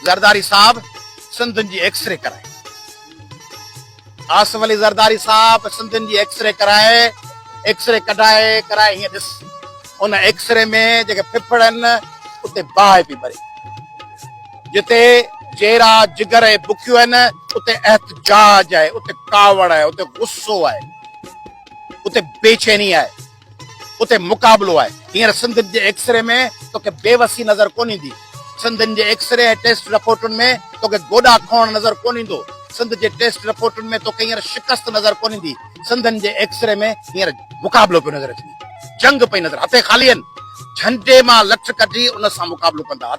ज़रदारी साहब सिंधुनि जी x ray कराए। आसिफ अली ज़रदारी साहब सिंधुनि जी x ray कराए, x ray कढाए कराए। हीअं ॾिस, उन एक्सरे में जेके फिफड़ आहिनि उते बाहि पई भरे, जिते जेरा जिगर ऐं बुखियूं आहिनि उते एहतजाज आहे, उते कावड़ आहे, उते गुस्सो आहे, उते बेचैनी आहे, उते मुक़ाबलो आहे। हींअर सिंधुनि जे एक्सरे में तोखे बेवसी नज़र कोन ईंदी। सिंधुनि जे एक्सरे ऐं टेस्ट रिपोर्टुनि में तोखे गोॾा खोण नज़र कोन ईंदो। सिंध जे टेस्ट रिपोर्टुनि में तोखे हींअर शिकस्त नज़र कोन ईंदी। सिंधुनि जे एक्सरे में हींअर मुक़ाबलो पियो नज़र अचे, जंग पई नज़र। हथे खाली आहिनि, झंडे मां लठ कढी उन सां मुक़ाबलो कंदा।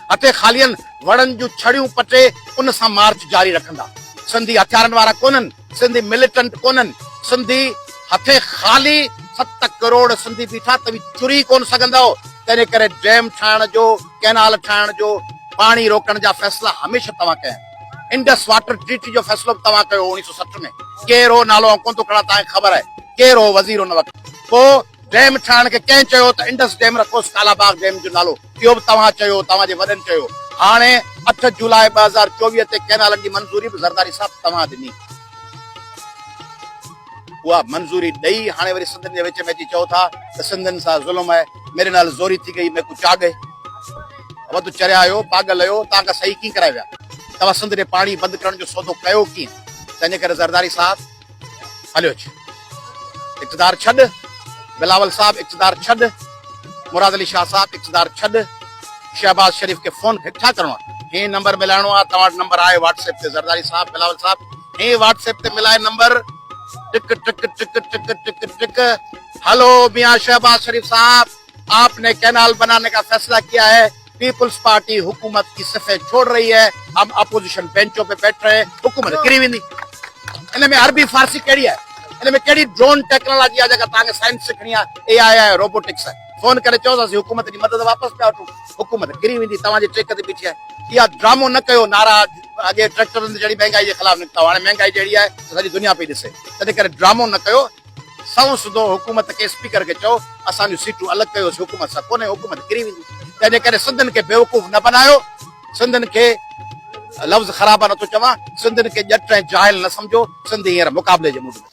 हथे खाली आहिनि, वड़नि जूं छड़ियूं पटे उन सां मार्च जारी रखंदा। सिंधी हथियारनि वारा कोन्हनि, सिंधी मिलिटेंट कोन्हनि, सिंधी हथे खाली 7 करोड़ सिंधी बीठा त बि चुरी कोन सघंदव। तंहिं करे डैम ठाहिण जो, कैनाल ठाहिण जो, पाणी रोकण जा फैसला हमेशह तव्हां कया। इंडस वाटर ट्रीटी जो फैसलो तव्हां कयो 1960 में। केरु हो नालो कोन थो खणा, तव्हांखे ख़बर आहे केरु हो वज़ीर उन वक़्तु। पोइ डैम ठाहिण खे कंहिं चयो त इंडस डैम रखोसि, कालाबाग डैम जो नालो इहो बि तव्हां चयो, तव्हांजे वॾनि चयो। हाणे 8 जुलाई 2024 ते कैनालनि जी मंज़ूरी बि ज़रदारी साहब तव्हां ॾिनी। उहा मंज़ूरी ॾेई हाणे वरी सिंधनि जे विच में अची चओ था त सिंधनि सां ज़ुल्म आहे, मेरे नाल ज़ोरी थी गई, मैं कुझु आ गए। वधि चरिया आहियो, पागल आहियो, तव्हां खां सही कीअं कराए विया? तव्हां सिंध ॾे पाणी बंदि करण जो सौदो कयो कीअं? तंहिंजे करे ज़रदारी साहब हलियो अच, इक़्तिदार छॾ, बिलावल साहब इक़्तिदार छॾ, मुराद अली शाह साहब इक़्तिदार छॾ, शहबाज शरीफ खे फोन छा करणो आहे? हे नंबर मिलाइणो आहे। तव्हां वटि नंबर आहे व्हाट्सएप ते, ज़रदारी साहब, बिलावल साहब, हे व्हाट्सएप ते मिलाए नंबर। टिक टिक टिक टिक टिक टिक। हेलो मियां शहबाज शरीफ साहब, आपने कैनाल बनाने का फैसला किया है, पीपुल्स पार्टी हुकूमत की सफे छोड़ रही है, हम अपोजिशन बेंचों पे बैठ रहे हैं, हुकूमत किरी वेंदी। इनमें अरबी फारसी कहिड़ी आहे? इनमें कहिड़ी ड्रोन टेक्नोलॉजी आहे जेका तव्हांखे साइंस सिखणी आहे, AI आहे, रोबोटिक्स आहे? फोन करे चओ हुकूमत जी मदद वापसि पिया वठूं, हुकूमत किरी वेंदी, तव्हांजे टेक ते बीठी आहे। इहा ड्रामो न कयो। नारा अॻे ट्रैक्टरनि ते जहिड़ी महांगाई जे ख़िलाफ़ निकिता, हाणे महांगाई जहिड़ी आहे सॼी दुनिया पई ॾिसे। तंहिं करे ड्रामो न कयो। सऊं सिधो हुकूमत खे, स्पीकर खे चओ असांजूं सीटूं अलॻि कयोसीं, हुकूमत सां कोन्हे, हुकूमत किरी वेंदी। तंहिंजे करे सिंधियुनि खे बेवकूफ़ न बनायो, सिंधियुनि खे लफ़्ज़ ख़राबा नथो चवां, सिंधियुनि खे ॼट ऐं जाहिल न सम्झो। सिंध हींअर मुक़ाबले जे मूड में।